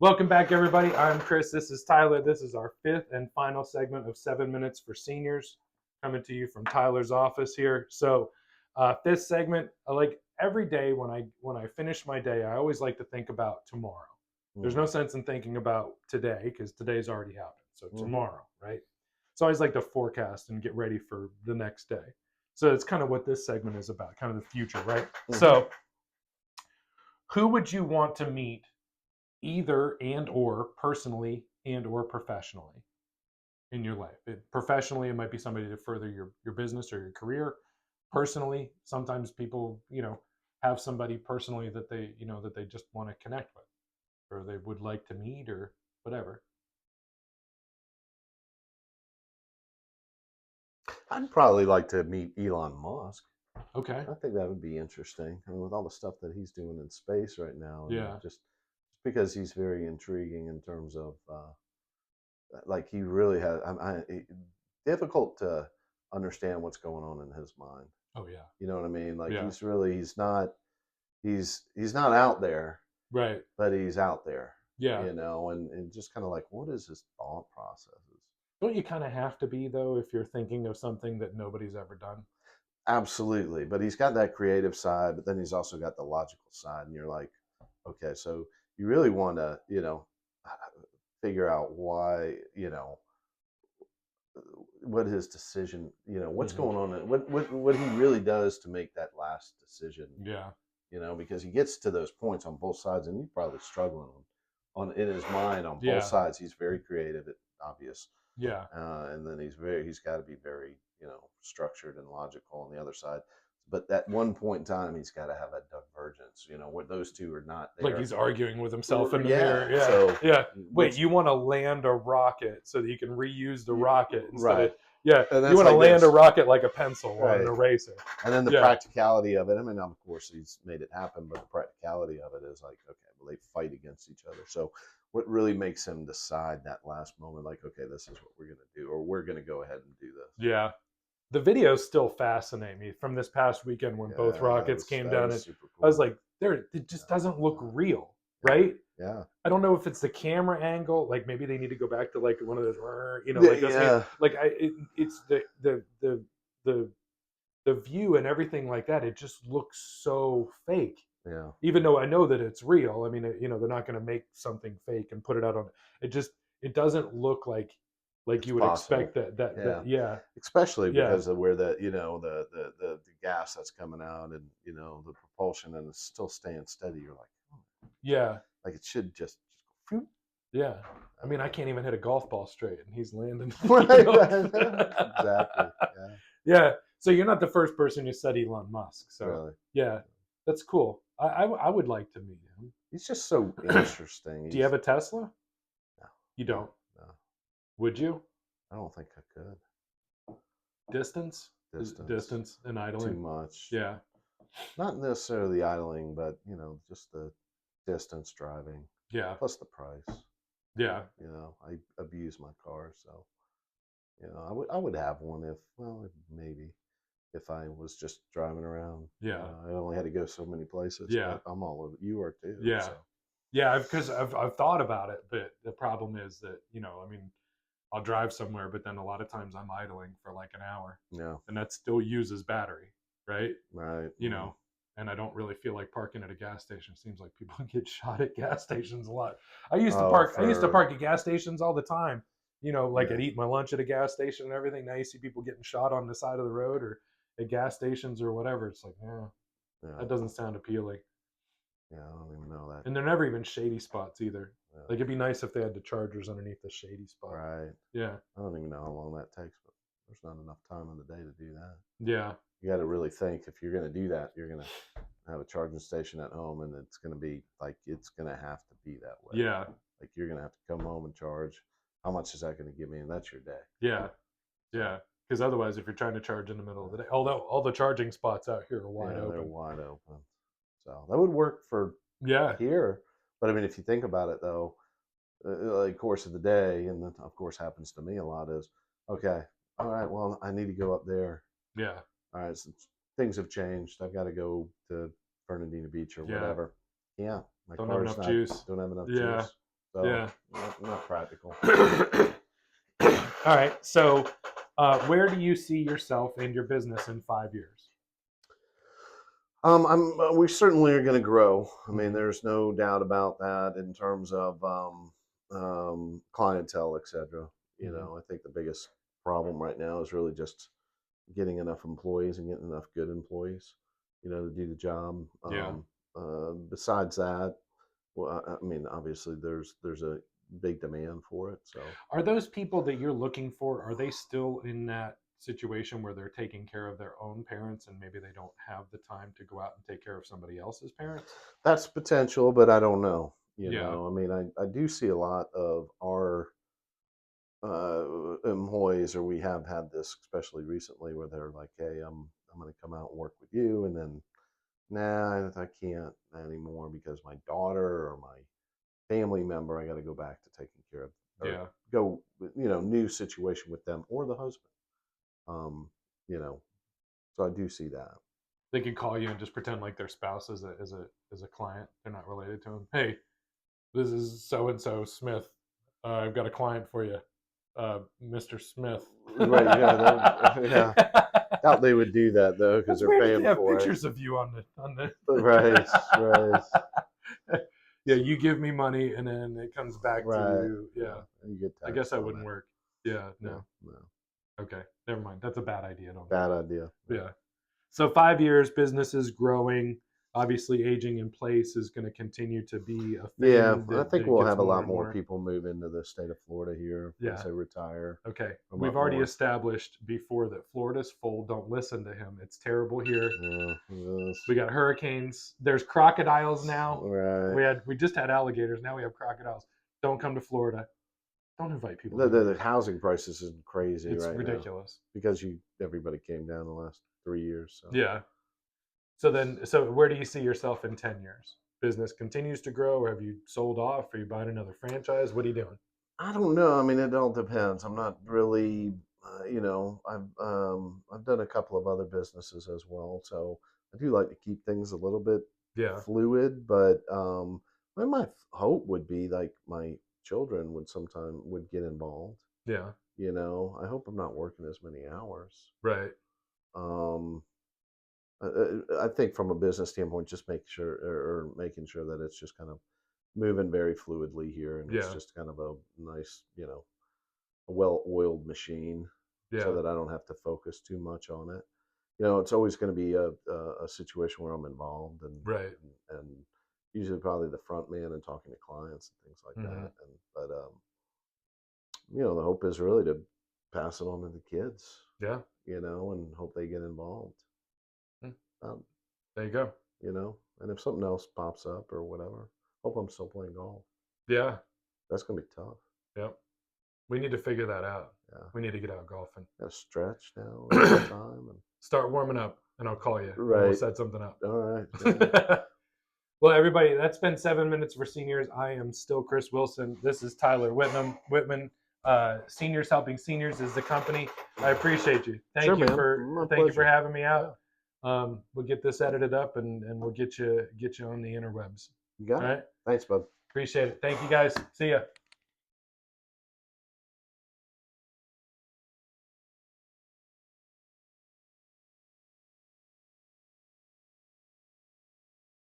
Welcome back, everybody. I'm Chris. This is Tyler. This is our fifth and final segment of 7 Minutes for Seniors, coming to you from Tyler's office here. So, fifth segment. Like every day when I finish my day, I always like to think about tomorrow. There's no sense in thinking about today because today's already happened. So tomorrow, right? So I always like to forecast and get ready for the next day. So it's kind of what this segment is about, kind of the future, right? So, who would you want to meet? Either and or personally and or professionally in your life. Professionally, it might be somebody to further your business or your career. Personally, sometimes people, have somebody personally that they just want to connect with or they would like to meet or whatever. I'd probably like to meet Elon Musk. Okay. I think that would be interesting. I mean, with all the stuff that he's doing in space right now, and Yeah. just because he's very intriguing in terms of, like he really has. Difficult to understand what's going on in his mind. Oh yeah. You know what I mean? Like Yeah. he's not out there, Right. but he's out there. Yeah. And just kind of like, what is his thought processes? Don't you kind of have to be though if you're thinking of something that nobody's ever done? Absolutely, but he's got that creative side, but then he's also got the logical side, and you're like, okay, so you really want to, figure out why, what his decision, what's going on, and what he really does to make that last decision, Yeah. because he gets to those points on both sides, and he's probably struggling on in his mind on Yeah. both sides. He's very creative, obvious, Yeah. and then he's got to be very structured and logical on the other side. But at one point in time, he's got to have a divergence, where those two are not there. Like he's arguing with himself in the Yeah, mirror. Yeah. so Yeah. Wait, you want to land a rocket so that you can reuse the rocket instead right. of, yeah. And that's You want to like land this. a rocket like a pencil on Right. an eraser. And then the Yeah. practicality of it. I mean, of course, he's made it happen, but the practicality of it is like, okay, well, they fight against each other. So what really makes him decide that last moment, like, okay, this is what we're going to do, or we're going to go ahead and do this. Yeah. The videos still fascinate me from this past weekend when both rockets came down. And super cool. I was like, it just doesn't look real, right? Yeah. I don't know if it's the camera angle. Like maybe they need to go back to like one of those, it's the view and everything like that. It just looks so fake. Yeah. Even though I know that it's real. I mean, they're not going to make something fake and put it out on. It doesn't look like you would possible. expect that. Especially because of where the gas that's coming out, and the propulsion, and it's still staying steady. You're like, oh. Yeah, like it should just yeah. I mean, I can't even hit a golf ball straight, and he's landing. Exactly. Yeah. Yeah. So you're not the first person who said Elon Musk. So really. Yeah, that's cool. I would like to meet him. He's just so interesting. Do you have a Tesla? No. You don't. No. Would you? I don't think I could. Distance and idling. Too much. Yeah. Not necessarily idling, but just the distance driving. Yeah. Plus the price. Yeah. I abuse my car, so I would have one maybe if I was just driving around. Yeah. I only had to go so many places. Yeah. I'm all over. You are too. Yeah. So. Yeah, because I've thought about it, but the problem is that I'll drive somewhere, but then a lot of times I'm idling for like an hour. Yeah. And that still uses battery, right? Right. And I don't really feel like parking at a gas station. Seems like people get shot at gas stations a lot. I used to park at gas stations all the time. I'd eat my lunch at a gas station and everything. Now you see people getting shot on the side of the road or at gas stations or whatever. It's like, that doesn't sound appealing. Yeah, I don't even know that. And they're never even shady spots either. Yeah. Like it'd be nice if they had the chargers underneath the shady spot. Right. Yeah. I don't even know how long that takes, but there's not enough time in the day to do that. Yeah. You got to really think if you're going to do that, you're going to have a charging station at home, and it's going to be like it's going to have to be that way. Yeah. Like you're going to have to come home and charge. How much is that going to give me? And that's your day. Yeah. Yeah. Because otherwise, if you're trying to charge in the middle of the day, although all the charging spots out here are wide open. They're wide open. So that would work for here. But I mean, if you think about it, though, like course of the day, and then of course happens to me a lot is, okay, all right, well, I need to go up there. Yeah. All right, since things have changed, I've got to go to Fernandina Beach or whatever. Yeah. Don't have enough juice. Don't have enough juice. So Yeah. not practical. All right. So, where do you see yourself and your business in 5 years? We certainly are going to grow. I mean, there's no doubt about that in terms of clientele, etc. You know, I think the biggest problem right now is really just getting enough employees and getting enough good employees, to do the job. Yeah. Besides that, well, I mean, obviously there's a big demand for it. So, Are those people that you're looking for, are they still in that situation where they're taking care of their own parents and maybe they don't have the time to go out and take care of somebody else's parents? that's potential, but I don't know. Yeah. I mean, I do see a lot of our employees, or we have had this especially recently, where they're like, "Hey, I'm going to come out and work with you," and then, "Nah, I can't anymore because my daughter or my family member, I got to go back to taking care of, or Yeah. go, new situation with them or the husband." Um, you know, so I do see that. They could call you and just pretend like their spouse is a client. They're not related to them. Hey, this is so and so Smith. I've got a client for you, Mr. Smith. Right? Yeah, yeah. Doubt they would do that though, because That's they're weird that paying they have for pictures it. of you on the Right, right, Yeah, you give me money and then it comes back to right. you. Yeah. You get I guess taxed that on wouldn't that. work. Yeah, No, no. no. Okay. Never mind. That's a bad idea. Don't do Bad that. idea. Yeah. So 5 years, business is growing. Obviously, aging in place is going to continue to be a Yeah, thing I think that we'll gets have a more lot and more more. people move into the state of Florida here once Yeah. they retire. Okay. A We've lot already more. established before that Florida's full. Don't listen to him. It's terrible here. Yeah, it is. We got hurricanes. There's crocodiles now. Right. We just had alligators. Now we have crocodiles. Don't come to Florida. Don't invite people The, down the, here. the housing prices is crazy It's right now ridiculous. because everybody came down the last 3 years. So. Yeah. So where do you see yourself in 10 years? Business continues to grow, or have you sold off? Are you buying another franchise? What are you doing? I don't know. I mean, it all depends. I'm not really, I've done a couple of other businesses as well, so I do like to keep things a little bit Yeah. fluid. But my hope would be like my children would get involved. Yeah. I hope I'm not working as many hours. Right. Um, I think from a business standpoint, just making sure that it's just kind of moving very fluidly here, and it's Yeah. just kind of a nice, a well-oiled machine, so Yeah. that I don't have to focus too much on it. It's always going to be a situation where I'm involved, and Right. and usually probably the front man and talking to clients and things like Mm-hmm. that. But the hope is really to pass it on to the kids, Yeah. and hope they get involved. Mm. Um, There you go. and if something else pops up or whatever, hope I'm still playing golf. Yeah. That's gonna be tough. Yep. We need to figure that out. Yeah. We need to get out golfing. Got to stretch now all the time. Start warming up, and I'll call you. And we'll Right. set something up. All right. Yeah. Well, everybody, that's been 7 minutes for seniors. I am still Chris Wilson. This is Tyler Whitman. Seniors Helping Seniors is the company. I appreciate you. Sure, Thank you man. for My pleasure. having me out. We'll get this edited up and we'll get you on the interwebs. You got All it. right. Thanks, bud. Appreciate it. Thank you guys. See ya.